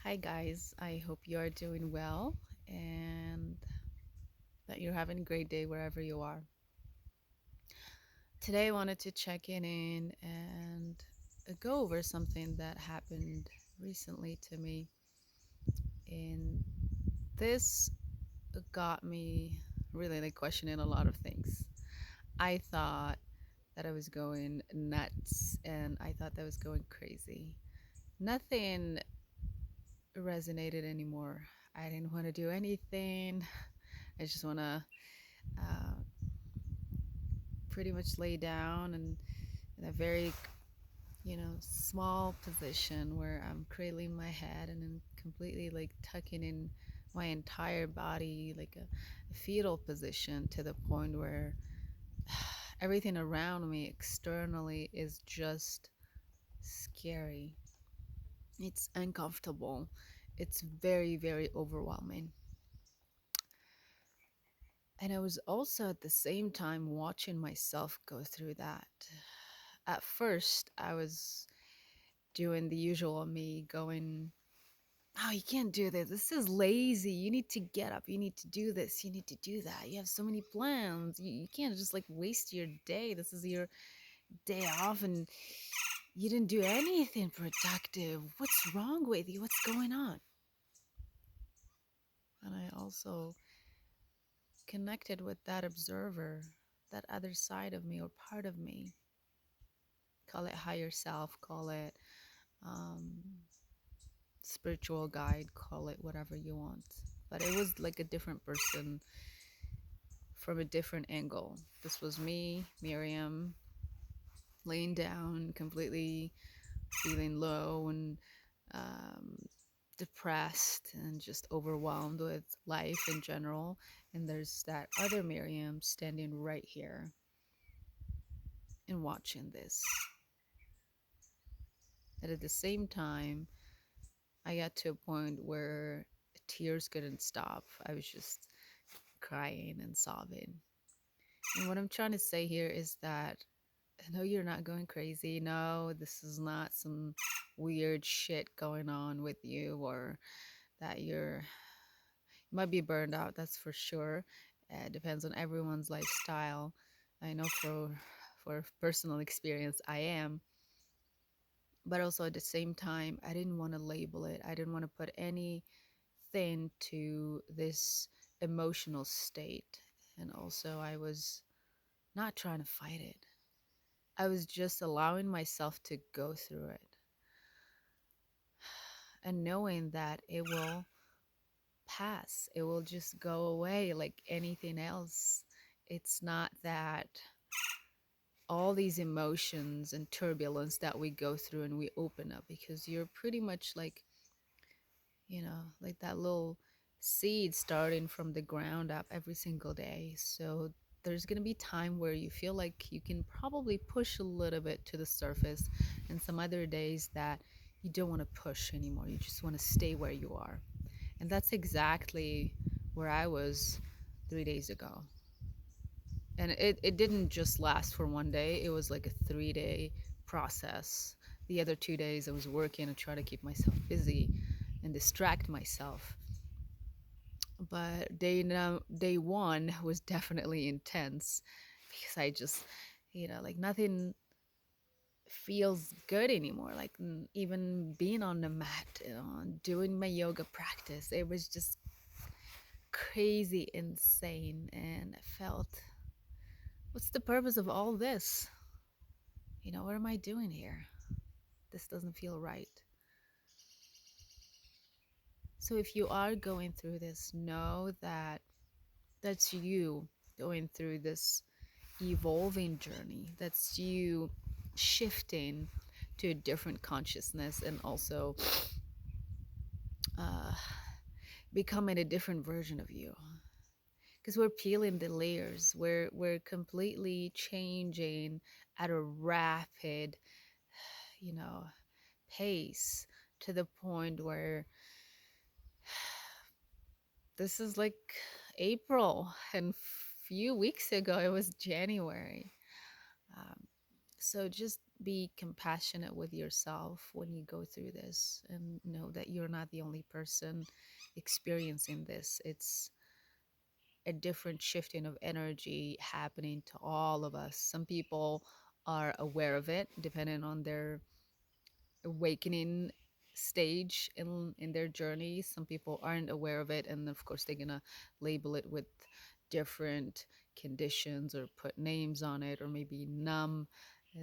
Hi, guys. I hope you are doing well and that you're having a great day wherever you are. Today, I wanted to check in and go over something that happened recently to me. And this got me really questioning a lot of things. I thought that I was going nuts and I thought that I was going crazy. Nothing resonated anymore. I didn't want to do anything. I just want to uh, pretty much lay down and in a very, small position where I'm cradling my head and then completely tucking in my entire body like a fetal position to the point where everything around me externally is just scary. It's uncomfortable. It's very, very overwhelming. And I was also at the same time watching myself go through that. At first, I was doing the usual me going, "Oh, you can't do this. This is lazy. You need to get up. You need to do this. You need to do that. You have so many plans. You can't just waste your day. This is your day off and you didn't do anything productive. What's wrong with you? What's going on?" And I also connected with that observer, that other side of me or part of me. Call it higher self, call it um, spiritual guide, call it whatever you want. But it was like a different person from a different angle. This was me, Miriam, laying down, completely feeling low and um, depressed and just overwhelmed with life in general. And there's that other Miriam standing right here and watching this. And at the same time, I got to a point where tears couldn't stop. I was just crying and sobbing. And what I'm trying to say here is that I know you're not going crazy. No, this is not some weird shit going on with you or that you might be burned out, that's for sure. It depends on everyone's lifestyle. I know for personal experience I am, but also at the same time I didn't want to label it. I didn't want to put anything to this emotional state. And also I was not trying to fight it. I was just allowing myself to go through it and knowing that it will pass. It will just go away like anything else. It's not that all these emotions and turbulence that we go through and we open up because you're pretty much like that little seed starting from the ground up every single day. So there's going to be time where you feel like you can probably push a little bit to the surface, and some other days that you don't want to push anymore. You just want to stay where you are. And that's exactly where I was 3 days ago. And it didn't just last for one day, it was like a 3 day process. The other 2 days I was working and try to keep myself busy and distract myself. But day one was definitely intense because I just, nothing feels good anymore. Even being on the mat, doing my yoga practice, it was just crazy insane. And I felt, what's the purpose of all this? What am I doing here? This doesn't feel right. So if you are going through this, know that that's you going through this evolving journey. That's you shifting to a different consciousness and also uh, becoming a different version of you. Because we're peeling the layers. We're completely changing at a rapid, you know, pace to the point where this is like April and few weeks ago it was January. Um, So just be compassionate with yourself when you go through this, and know that you're not the only person experiencing this. It's a different shifting of energy happening to all of us. Some people are aware of it depending on their awakening stage in their journey. Some people aren't aware of it, and of course they're gonna label it with different conditions or put names on it, or maybe numb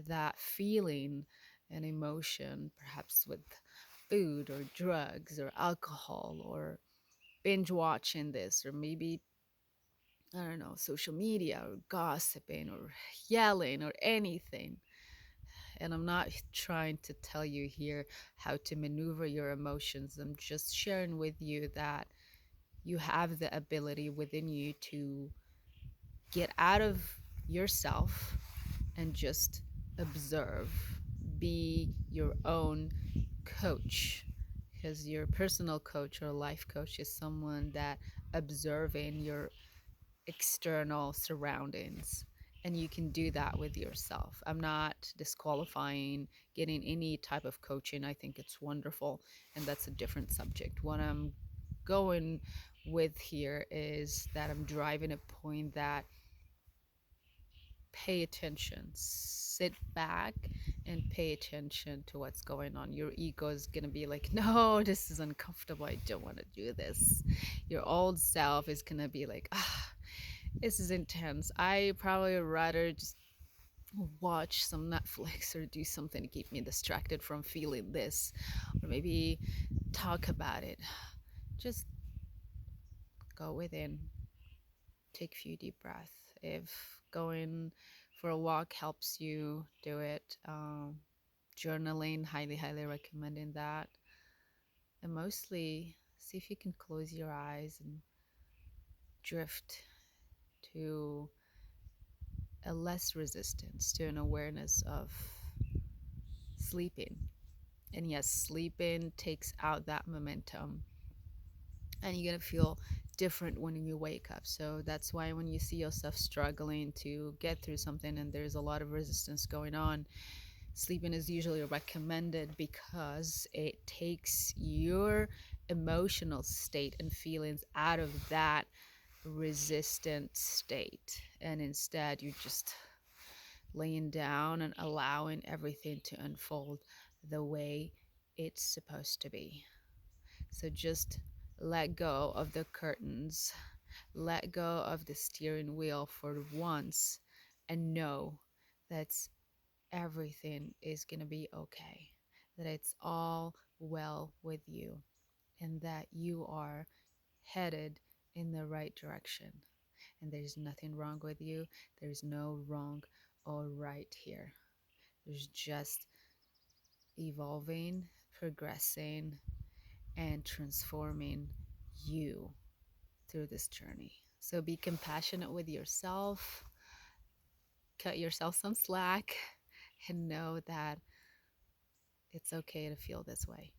that feeling and emotion, perhaps with food or drugs or alcohol, or binge watching this, or maybe, I don't know, social media or gossiping or yelling or anything. And I'm not trying to tell you here how to maneuver your emotions. I'm just sharing with you that you have the ability within you to get out of yourself and just observe. Be your own coach, because your personal coach or life coach is someone that observing your external surroundings, and you can do that with yourself. I'm not disqualifying getting any type of coaching. I think it's wonderful, and that's a different subject. What I'm going with here is that I'm driving a point that pay attention, sit back and pay attention to what's going on. Your ego is going to be like, no, this is uncomfortable, I don't want to do this. Your old self is going to be like, ah, this is intense, I probably would rather just watch some Netflix or do something to keep me distracted from feeling this, or maybe talk about it. Just go within, take a few deep breaths. If going for a walk helps you, do it. Journaling, highly, highly recommending that. And mostly, see if you can close your eyes and drift to a less resistance, to an awareness of sleeping. And yes, sleeping takes out that momentum, and you're going to feel different when you wake up. So that's why when you see yourself struggling to get through something and there's a lot of resistance going on, sleeping is usually recommended, because it takes your emotional state and feelings out of that resistant state, and instead you're just laying down and allowing everything to unfold the way it's supposed to be. So just let go of the curtains, let go of the steering wheel for once, and know that everything is going to be okay, that it's all well with you, and that you are headed in the right direction. And there's nothing wrong with you, there's no wrong or right here. There's just evolving, progressing, and transforming you through this journey. So be compassionate with yourself, cut yourself some slack, and know that it's okay to feel this way.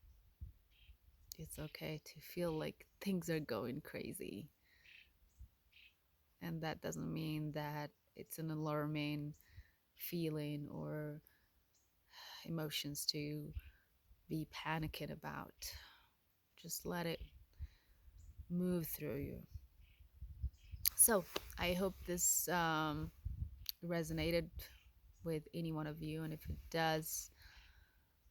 It's okay to feel like things are going crazy. And that doesn't mean that it's an alarming feeling or emotions to be panicking about. Just let it move through you. So I hope this resonated with any one of you. And if it does,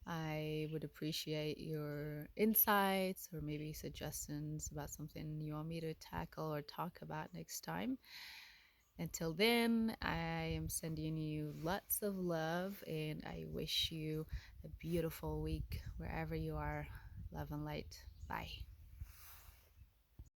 I would appreciate your insights or maybe suggestions about something you want me to tackle or talk about next time. Until then, I am sending you lots of love, and I wish you a beautiful week wherever you are. Love and light. Bye.